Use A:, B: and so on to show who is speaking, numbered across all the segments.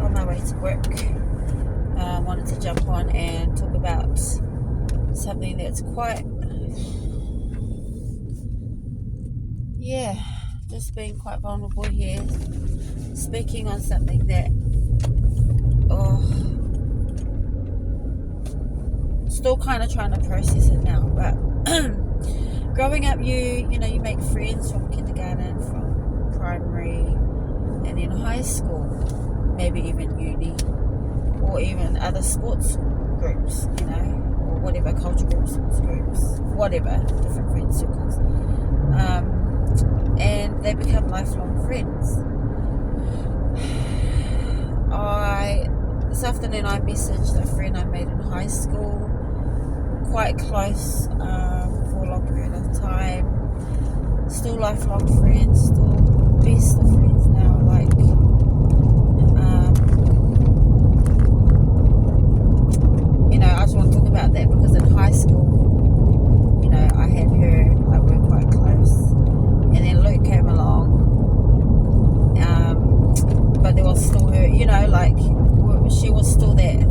A: on my way to work. Wanted to jump on and talk about something that's quite, just being quite vulnerable here. Speaking on something that, still kind of trying to process it now. But growing up, you make friends from kindergarten, from primary, and then high school, maybe even uni, or even other sports groups, or whatever, culture groups, sports groups, whatever, different friend circles. And they become lifelong friends. This afternoon I messaged a friend I made in high school, quite close for a long period of time, still lifelong friends, still best of friends now. I just want to talk about that because in high school, I had her, like, we were quite close, and then Luke came along, but there was still her, she was still there.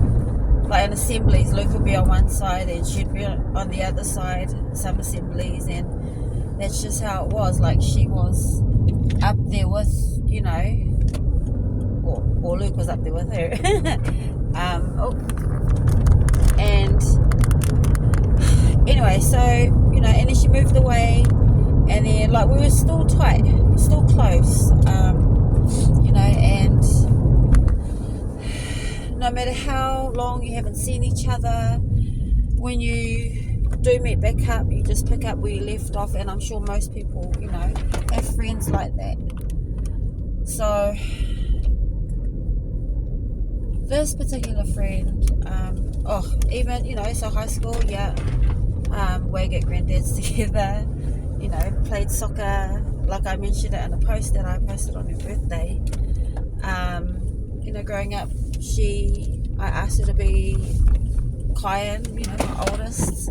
A: Like in assemblies, Luke would be on one side and she'd be on the other side, some assemblies, and that's just how it was. Like, she was up there with, or Luke was up there with her. And anyway, so, and then she moved away, and then, like, we were still tight, still close, and no matter how long you haven't seen each other, when you do meet back up, you just pick up where you left off. And I'm sure most people, have friends like that. So this particular friend, so high school, we get granddads together, played soccer, like I mentioned it in a post that I posted on her birthday. Growing up, I asked her to be Kyan, my oldest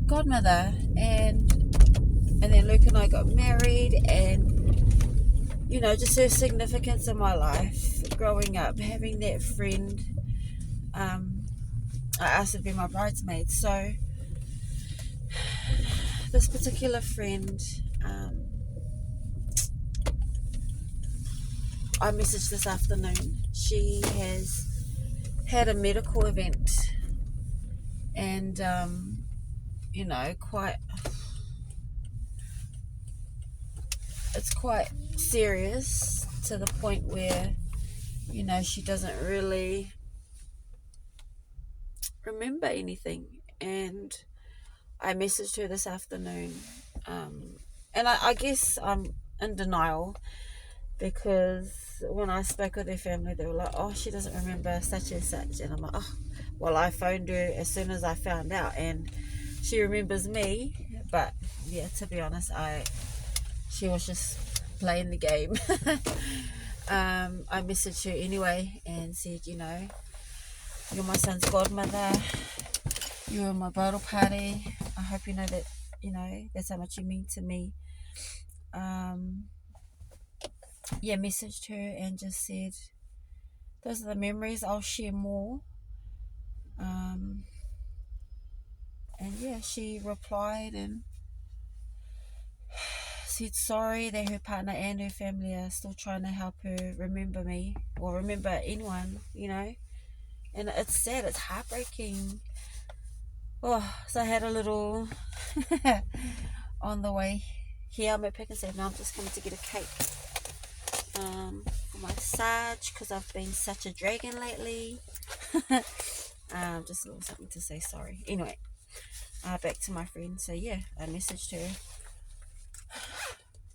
A: godmother, and then Luke and I got married, and just her significance in my life growing up, having that friend. I asked her to be my bridesmaid. So this particular friend, I messaged this afternoon. She has had a medical event, and it's quite serious, to the point where she doesn't really remember anything. And I messaged her this afternoon, and I guess I'm in denial, because when I spoke with her family, they were like, oh, she doesn't remember such and such. And I'm like, oh, well, I phoned her as soon as I found out, and she remembers me. But yeah, to be honest, she was just playing the game. I messaged her anyway and said, you're my son's godmother, you were my bridal party, I hope you know that, that's how much you mean to me. Messaged her and just said, those are the memories, I'll share more. And she replied and said sorry that her partner and her family are still trying to help her remember me, or remember anyone, and it's sad, it's heartbreaking. So I had a little on the way here, I'm at Pick and Save now. I'm just coming to get a cake for my Sarge, because I've been such a dragon lately. Just a little something to say sorry. Anyway, back to my friend. So I messaged her.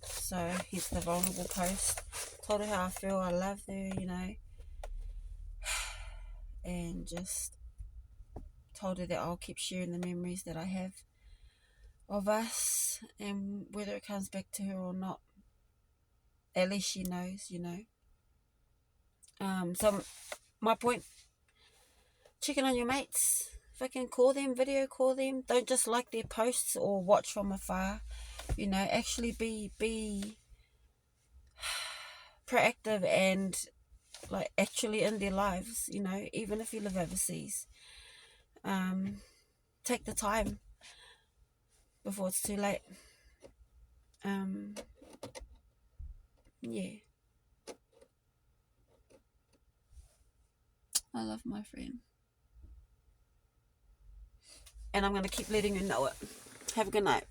A: So here's the vulnerable post. Told her how I feel, I love her, and just told her that I'll keep sharing the memories that I have of us, and whether it comes back to her or not, at least she knows, So my point, checking on your mates. Fucking call them, video call them. Don't just like their posts or watch from afar. Actually be proactive and like actually in their lives, you know, even if you live overseas. Take the time before it's too late. Yeah, I love my friend, and I'm going to keep letting you know it. Have a good night.